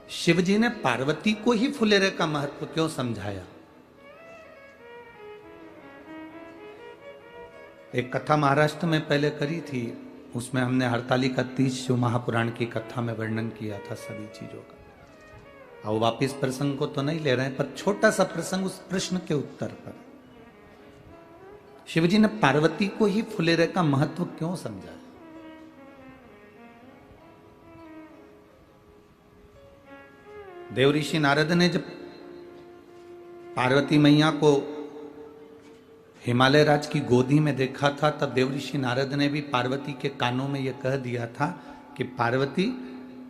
शिवजी ने पार्वती को ही फुलेरे का महत्व क्यों समझाया? एक कथा महाराष्ट्र में पहले करी थी, उसमें हमने हरतालिका तीज शिव महापुराण की कथा में वर्णन किया था सभी चीजों का। अब वापिस प्रसंग को तो नहीं ले रहे हैं, पर छोटा सा प्रसंग उस प्रश्न के उत्तर पर। शिवजी ने पार्वती को ही फुलेरे का महत्व क्यों समझाया? देवऋषि नारद ने जब पार्वती मैया को हिमालय राज की गोदी में देखा था, तब देवऋषि नारद ने भी पार्वती के कानों में यह कह दिया था कि पार्वती,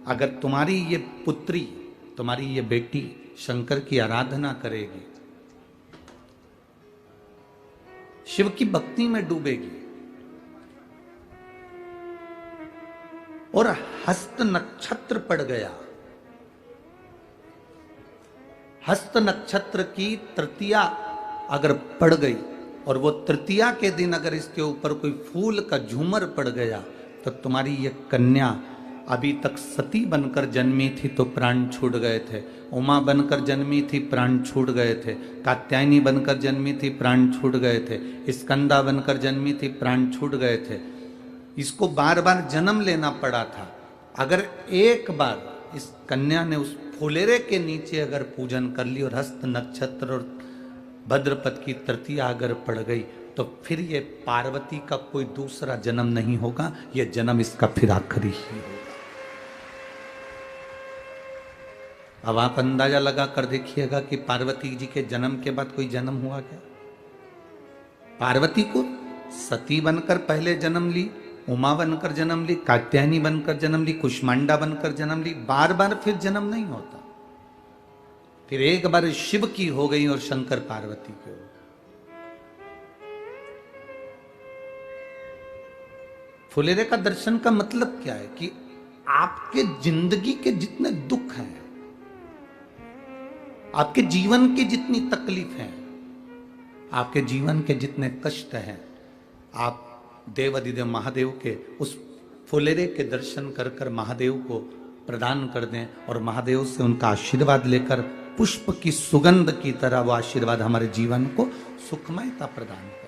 अगर तुम्हारी ये पुत्री, तुम्हारी ये बेटी शंकर की आराधना करेगी, शिव की भक्ति में डूबेगी और हस्त नक्षत्र पड़ गया, हस्त नक्षत्र की तृतीया अगर पड़ गई और वो तृतीया के दिन अगर इसके ऊपर कोई फूल का झूमर पड़ गया, तो तुम्हारी ये कन्या अभी तक सती बनकर जन्मी थी तो प्राण छूट गए थे, उमा बनकर जन्मी थी प्राण छूट गए थे, कात्यायनी बनकर जन्मी थी प्राण छूट गए थे, स्कंदा बनकर जन्मी थी प्राण छूट गए थे। इसको बार बार जन्म लेना पड़ा था। अगर एक बार इस कन्या ने उस फुलेरे के नीचे अगर पूजन कर ली और हस्त नक्षत्र और भद्रपद की तृतीया अगर पड़ गई, तो फिर ये पार्वती का कोई दूसरा जन्म नहीं होगा, ये जन्म इसका फिर आखिरी ही होगा। अब आप अंदाजा लगा कर देखिएगा कि पार्वती जी के जन्म के बाद कोई जन्म हुआ क्या? पार्वती को सती बनकर पहले जन्म ली, उमा बनकर जन्म ली, कात्यायनी बनकर जन्म ली, कुष्मांडा बनकर जन्म ली, बार बार फिर जन्म नहीं होता। फिर एक बार शिव की हो गई और शंकर पार्वती की हो गई। फुलेरे का दर्शन का मतलब क्या है कि आपके जिंदगी के जितने दुख हैं, आपके जीवन की जितनी तकलीफ हैं, आपके जीवन के जितने कष्ट हैं, आप देवाधिदेव महादेव के उस फुलेरे के दर्शन कर कर महादेव को प्रदान कर दें और महादेव से उनका आशीर्वाद लेकर पुष्प की सुगंध की तरह वो आशीर्वाद हमारे जीवन को सुखमयता प्रदान करें।